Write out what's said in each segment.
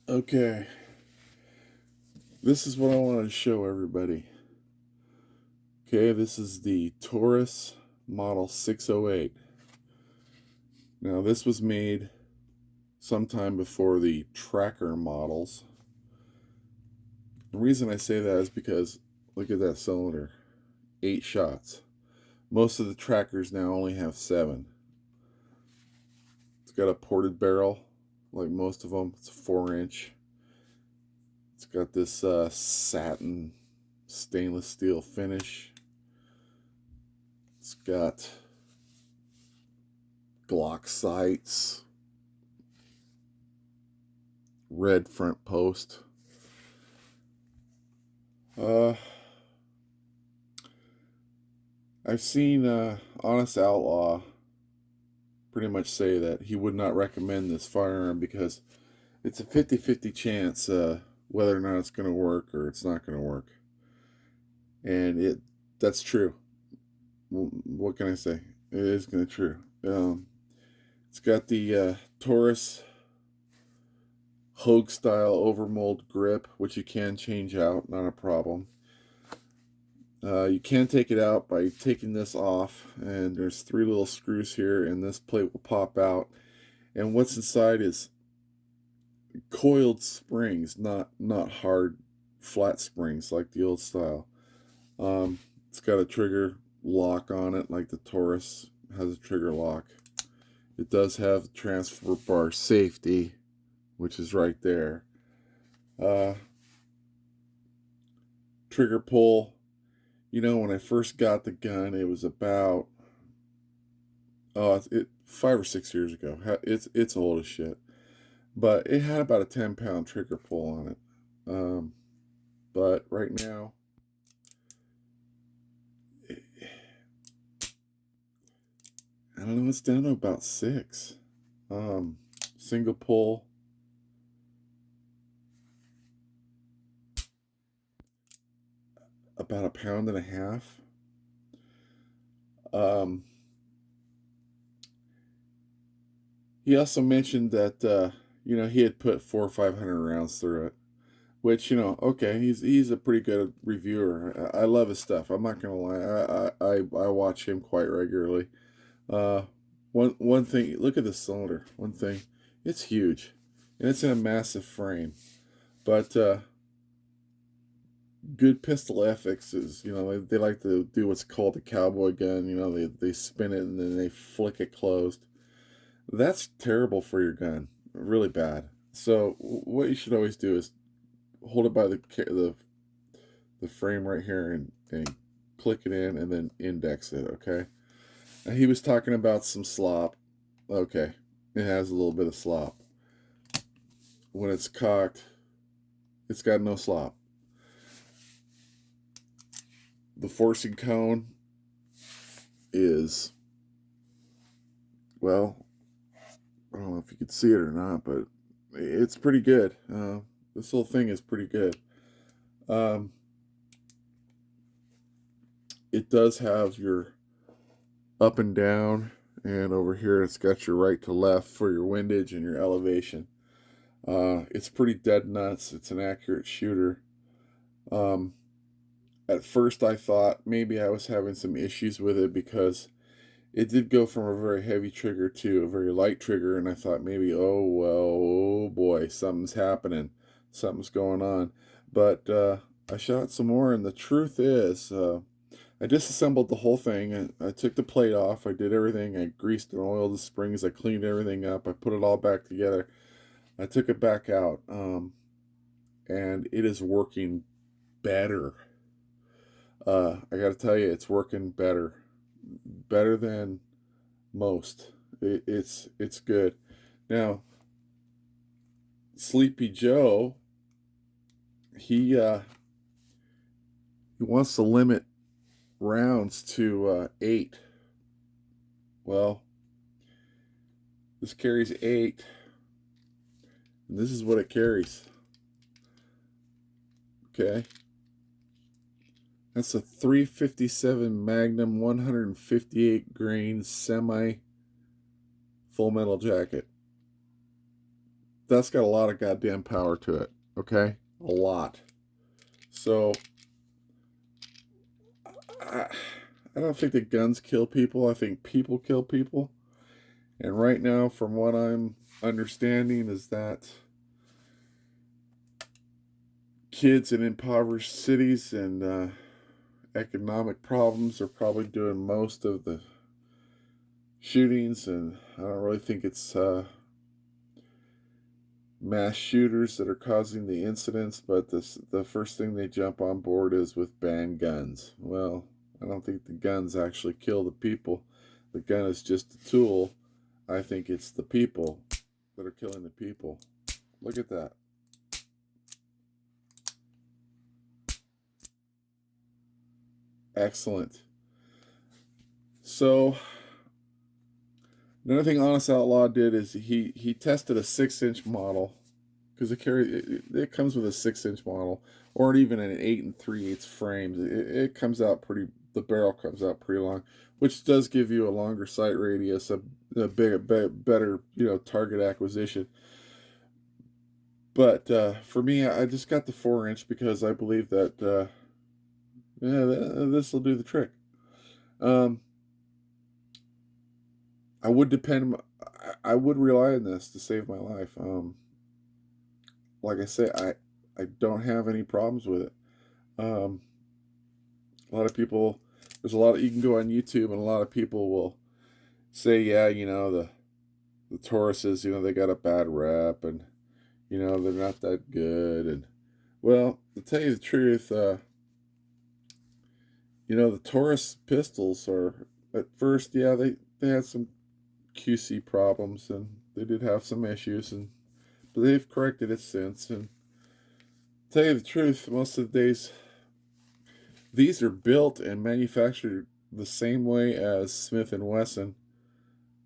Okay, this is what I wanted to show everybody. Okay, this is the Taurus Model 608. Now, this was made sometime before the tracker models. The reason I say that is because look at that cylinder, 8 shots. Most of the trackers now only have 7. It's got a ported barrel, like most of them. It's a 4-inch. It's got this satin stainless steel finish. It's got Glock sights, red front post. I've seen Honest Outlaw pretty much say that he would not recommend this firearm because it's a 50-50 chance whether or not it's going to work or it's not going to work. And that's true. What can I say? It is going to be true. It's got the Taurus Hogue style overmold grip, which you can change out, not a problem. You can take it out by taking this off, and there's 3 little screws here, and this plate will pop out. And what's inside is coiled springs, not hard flat springs like the old style. It's got a trigger lock on it, like the Taurus has a trigger lock. It does have transfer bar safety, which is right there. Trigger pull. You know, when I first got the gun, it was about 5 or 6 years ago. It's old as shit, but it had about a 10-pound trigger pull on it. But right now, I don't know. It's down to about 6. Single pull. About a pound and a half. He also mentioned that he had put 400 or 500 rounds through it, which okay, he's a pretty good reviewer. I love his stuff. I'm not gonna lie. I watch him quite regularly. One thing. Look at this cylinder. One thing. It's huge, and it's in a massive frame, but good pistol ethics is, they like to do what's called a cowboy gun. They spin it and then they flick it closed. That's terrible for your gun, really bad. So what you should always do is hold it by the frame right here and click it in and then index it, okay? And he was talking about some slop. Okay, it has a little bit of slop. When it's cocked, it's got no slop. The forcing cone is, well, I don't know if you can see it or not, but it's pretty good. This whole thing is pretty good. It does have your up and down, and over here it's got your right to left for your windage and your elevation. It's pretty dead nuts. It's an accurate shooter. At first I thought maybe I was having some issues with it because it did go from a very heavy trigger to a very light trigger, and I thought maybe, oh boy, something's happening. Something's going on. But I shot some more, and the truth is, I disassembled the whole thing, and I took the plate off. I did everything. I greased and oiled the springs. I cleaned everything up. I put it all back together. I took it back out, and it is working better. I got to tell you, it's working better than most. It's good. Now, Sleepy Joe, he wants to limit rounds to 8. Well, this carries 8, and this is what it carries. Okay. That's a 357 Magnum 158 grain semi full metal jacket. that's got a lot of goddamn power to it. Okay, a lot. So I, I don't think that guns kill people. I think people kill people. And right now, from what I'm understanding, is that kids in impoverished cities and economic problems are probably doing most of the shootings, and I don't really think it's mass shooters that are causing the incidents, but the first thing they jump on board is with ban guns. Well, I don't think the guns actually kill the people. The gun is just a tool. I think it's the people that are killing the people. Look at that. Excellent. So another thing Honest Outlaw did is he tested a 6-inch model, because it comes with a 6-inch model, or even an 8 3/8 frame. It comes out pretty. The barrel comes out pretty long, which does give you a longer sight radius, a better target acquisition. But for me, I just got the 4-inch because I believe that this will do the trick. I would depend. I would rely on this to save my life. Like I say, I don't have any problems with it. A lot of people, there's a lot of, you can go on YouTube and a lot of people will say, yeah, the Tauruses, they got a bad rep, and they're not that good. And well, to tell you the truth, the Taurus pistols are, at first, yeah, they had some QC problems, and they did have some issues, but they've corrected it since. And to tell you the truth, most of the days these are built and manufactured the same way as Smith and Wesson,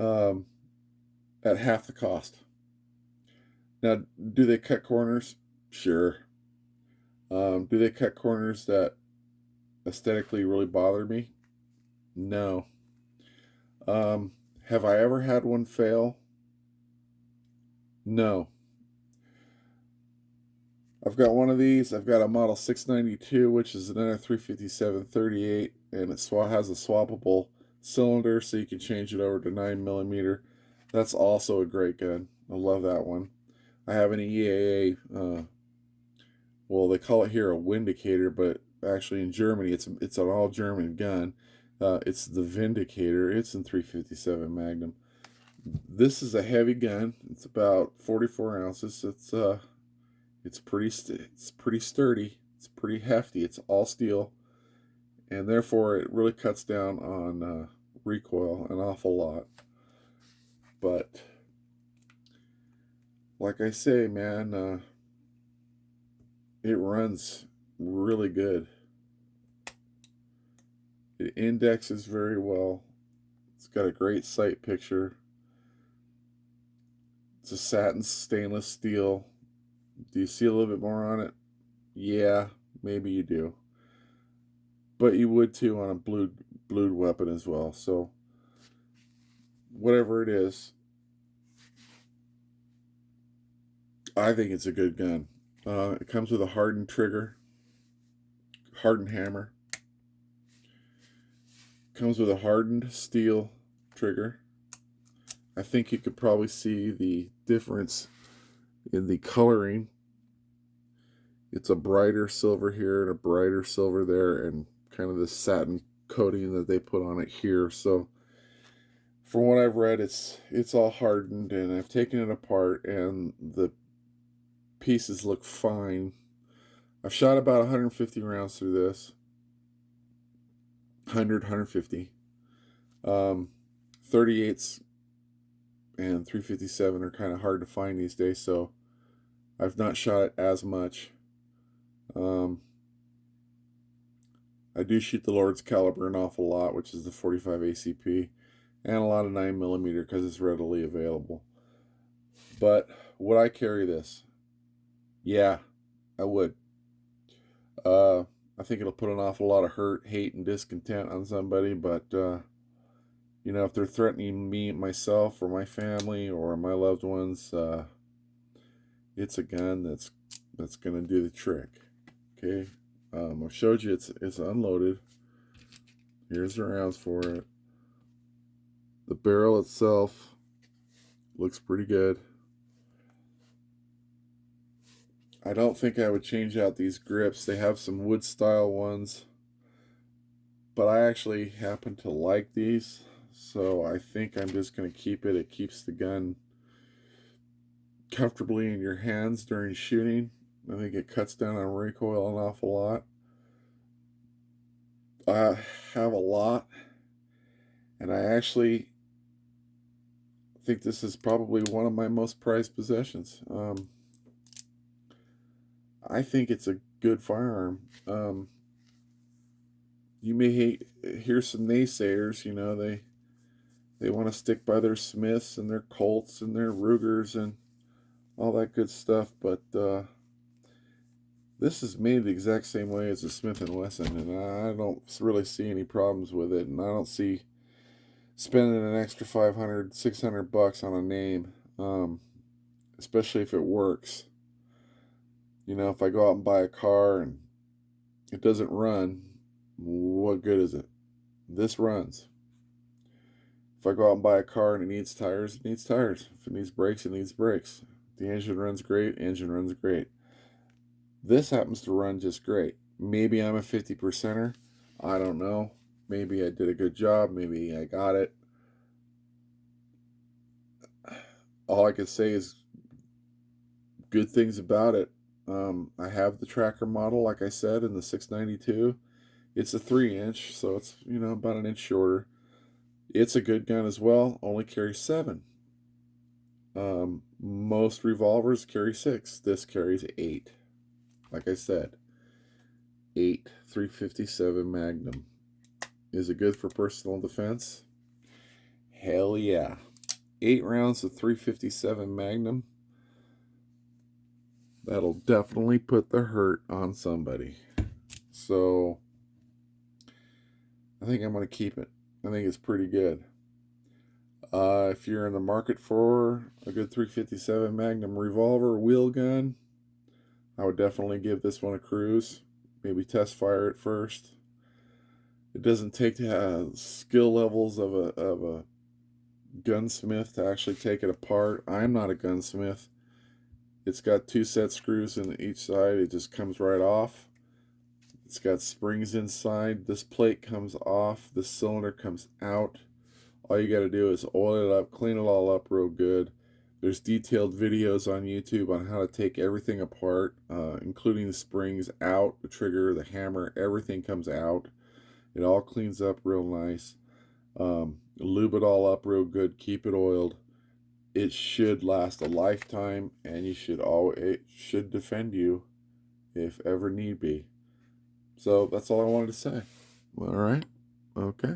um, at half the cost. Now, do they cut corners? Sure. Do they cut corners that aesthetically really bother me? No. Have I ever had one fail? No. I've got one of these. I've got a model 692, which is another 357-38, and it has a swappable cylinder, so you can change it over to 9mm. That's also a great gun. I love that one. I have an EAA. Well, they call it here a Windicator, but actually in Germany, it's an all German gun. It's the Vindicator. It's in 357 Magnum. This is a heavy gun. It's about 44 ounces. It's pretty sturdy. It's pretty hefty. It's all steel, and therefore it really cuts down on recoil an awful lot. But like I say, man, it runs really good. It indexes very well. It's got a great sight picture. It's a satin stainless steel. Do you see a little bit more on it? Yeah, maybe you do. But you would too on a blued weapon as well. So whatever it is, I think it's a good gun. It comes with a hardened trigger, hardened hammer. Comes with a hardened steel trigger. I think you could probably see the difference in the coloring. It's a brighter silver here and a brighter silver there, and kind of the satin coating that they put on it here. So from what I've read, it's all hardened, and I've taken it apart, and the pieces look fine. I've shot about 150 rounds through this. 150. 38s and 357 are kind of hard to find these days, so I've not shot it as much. I do shoot the Lord's caliber an awful lot, which is the 45 ACP, and a lot of 9mm because it's readily available. But would I carry this? Yeah, I would. I think it'll put an awful lot of hurt, hate, and discontent on somebody, but if they're threatening me, myself, or my family, or my loved ones, it's a gun that's gonna do the trick. Okay, I've showed you it's unloaded. Here's the rounds for it. The barrel itself looks pretty good. I don't think I would change out these grips. They have some wood style ones, but I actually happen to like these, so I think I'm just going to keep it. It keeps the gun comfortably in your hands during shooting. I think it cuts down on recoil an awful lot. I have a lot, and I actually think this is probably one of my most prized possessions. I think it's a good firearm. You may hear some naysayers, you know, they want to stick by their Smiths and their Colts and their Rugers and all that good stuff, but this is made the exact same way as a Smith & Wesson, and I don't really see any problems with it, and I don't see spending an extra 500, 600 bucks on a name, especially if it works. You know, if I go out and buy a car and it doesn't run, what good is it? This runs. If I go out and buy a car and it needs tires, it needs tires. If it needs brakes, it needs brakes. The engine runs great, engine runs great. This happens to run just great. Maybe I'm a 50%er. I don't know. Maybe I did a good job. Maybe I got it. All I can say is good things about it. I have the tracker model, like I said, in the 692. It's a 3-inch, so it's, you know, about an inch shorter. It's a good gun as well. Only carries 7. Most revolvers carry 6. This carries 8. Like I said, 8 357 Magnum. Is it good for personal defense? Hell yeah. 8 rounds of 357 Magnum. That'll definitely put the hurt on somebody. So I think I'm going to keep it. I think it's pretty good. If you're in the market for a good 357 Magnum revolver wheel gun, I would definitely give this one a cruise. Maybe test fire it first. It doesn't take skill levels of a gunsmith to actually take it apart. I'm not a gunsmith. It's got 2 set screws in each side. It just comes right off. It's got springs inside. This plate comes off. This cylinder comes out. All you got to do is oil it up, clean it all up real good. There's detailed videos on YouTube on how to take everything apart, including the springs out, the trigger, the hammer, everything comes out. It all cleans up real nice. Lube it all up real good, keep it oiled. It should last a lifetime, and it should defend you if ever need be. So that's all I wanted to say. All right. Okay.